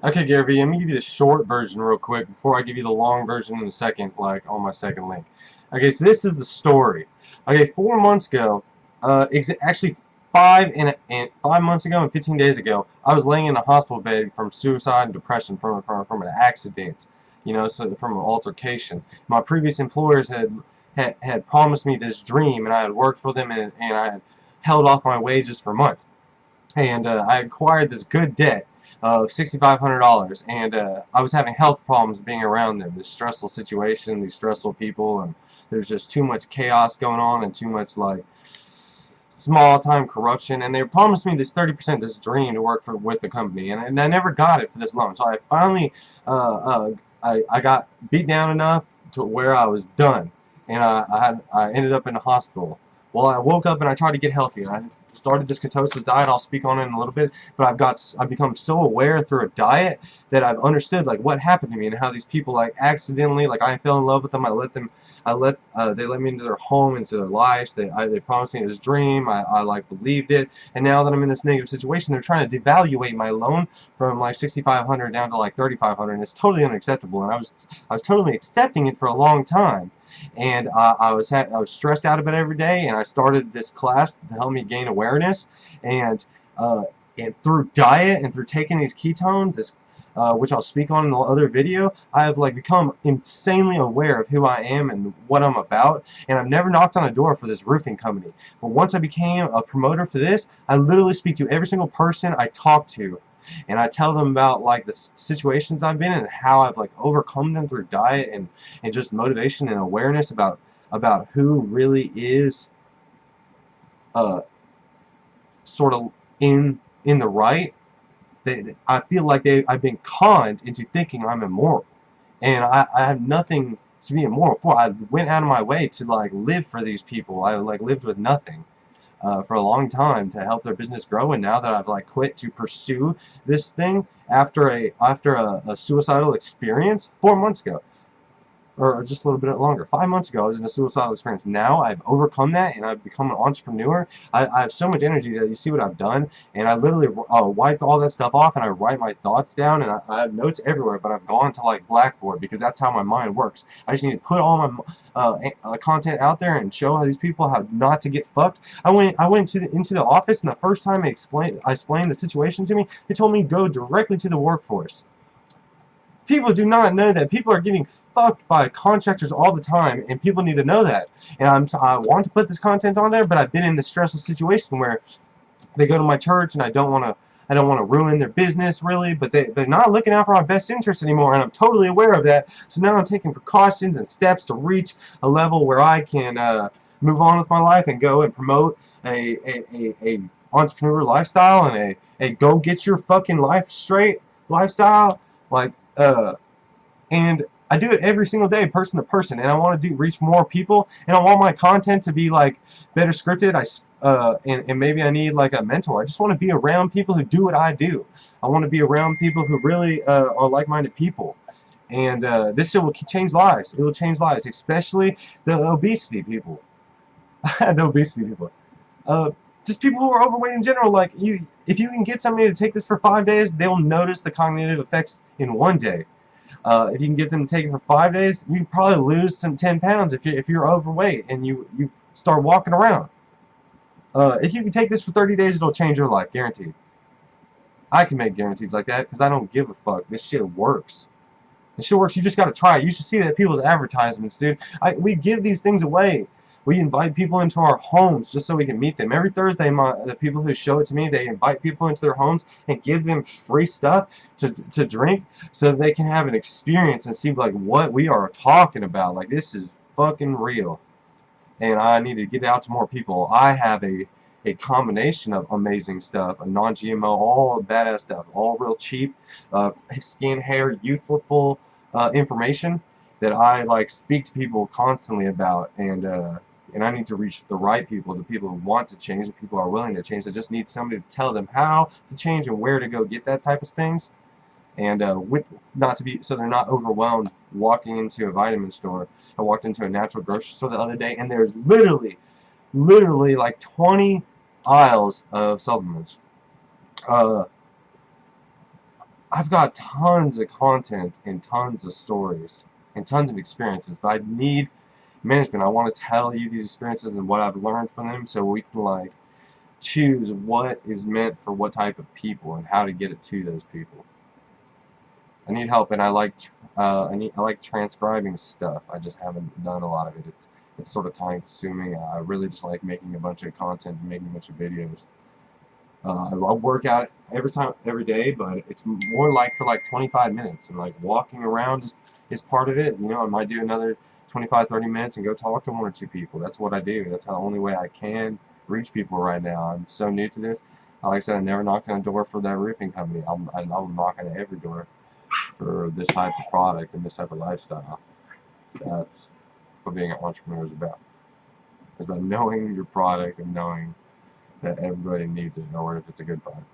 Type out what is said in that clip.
Okay, Garyvee, let me give you the short version real quick before I give you the long version in a second, like on my second link. Okay, so this is the story. Okay, 4 months ago, actually 5 months ago and 15 days ago, I was laying in a hospital bed from suicide and depression from an accident, so from an altercation. My previous employers had promised me this dream, and I had worked for them, and I had held off my wages for months, and I acquired this good debt of $6,500, and I was having health problems being around them. This stressful situation, these stressful people, and there's just too much chaos going on and too much like small time corruption. And they promised me this 30%, this dream to work with the company, and I never got it for this long. So I finally I got beat down enough to where I was done, and I ended up in the hospital. Well, I woke up and I tried to get healthy. I started this ketosis diet. I'll speak on it in a little bit, but I've become so aware through a diet that I've understood like what happened to me and how these people like accidentally, like, I fell in love with them. They let me into their home, into their lives. They promised me this dream. I like believed it, and now that I'm in this negative situation, they're trying to devaluate my loan from like 6,500 down to like 3,500, and it's totally unacceptable. And I was totally accepting it for a long time. And I was stressed out about it every day, and I started this class to help me gain awareness, and through diet and through taking these ketones, which I'll speak on in the other video, I have like become insanely aware of who I am and what I'm about, and I've never knocked on a door for this roofing company. But once I became a promoter for this, I literally speak to every single person I talk to, and I tell them about like the situations I've been in and how I've like overcome them through diet and just motivation and awareness about who really is uh sort of in the right. I feel like I've been conned into thinking I'm immoral, and I have nothing to be immoral for. I went out of my way to like live for these people. I like lived with nothing for a long time to help their business grow, and now that I've like quit to pursue this thing after a suicidal experience 4 months ago, or just a little bit longer. 5 months ago, I was in a suicidal experience. Now I've overcome that, and I've become an entrepreneur. I have so much energy that you see what I've done, and I literally wipe all that stuff off, and I write my thoughts down, and I have notes everywhere, but I've gone to like Blackboard because that's how my mind works. I just need to put all my content out there and show how these people how not to get fucked. I went into the office, and the first time I explained the situation to me, they told me go directly to the workforce. People do not know that. People are getting fucked by contractors all the time, and people need to know that. And I want to put this content on there, but I've been in this stressful situation where they go to my church, and I don't want to ruin their business, really, but they're not looking out for my best interest anymore, and I'm totally aware of that. So now I'm taking precautions and steps to reach a level where I can move on with my life and go and promote a entrepreneur lifestyle and a go get your fucking life straight lifestyle. Like, and I do it every single day, person to person, and I want to reach more people, and I want my content to be like better scripted. And maybe I need like a mentor. I just want to be around people who do what I do. I want to be around people who really are like-minded people, and this will change lives. It will change lives, especially the obesity people. The obesity people. Uh, just people who are overweight in general. Like, if you can get somebody to take this for 5 days, they'll notice the cognitive effects in 1 day. If you can get them to take it for 5 days, you can probably lose some 10 pounds if you're overweight and you start walking around. If you can take this for 30 days, it'll change your life, guaranteed. I can make guarantees like that because I don't give a fuck. This shit works. This shit works. You just gotta try it. You should see that people's advertisements, dude. We give these things away. We invite people into our homes just so we can meet them. Every Thursday, the people who show it to me, they invite people into their homes and give them free stuff to drink so that they can have an experience and see like what we are talking about. Like, this is fucking real. And I need to get it out to more people. I have a combination of amazing stuff, a non-GMO, all badass stuff, all real cheap, skin, hair, youthful information that I like speak to people constantly about, and I need to reach the right people, the people who want to change, the people who are willing to change. I just need somebody to tell them how to change and where to go get that type of things, and not to be so they're not overwhelmed walking into a vitamin store. I walked into a natural grocery store the other day, and there's literally like 20 aisles of supplements. I've got tons of content and tons of stories and tons of experiences, but I need management. I want to tell you these experiences and what I've learned from them, so we can like choose what is meant for what type of people and how to get it to those people. I need help, and I like I like transcribing stuff. I just haven't done a lot of it. It's sort of time consuming. I really just like making a bunch of content and making a bunch of videos. I work out every day, but it's more like for like 25 minutes, and like walking around is part of it. You know, I might do another 25, 30 minutes and go talk to one or two people. That's what I do. That's the only way I can reach people right now. I'm so new to this. Like I said, I never knocked on a door for that roofing company. I'm knocking at every door for this type of product and this type of lifestyle. That's what being an entrepreneur is about. It's about knowing your product and knowing that everybody needs it, or if it's a good product.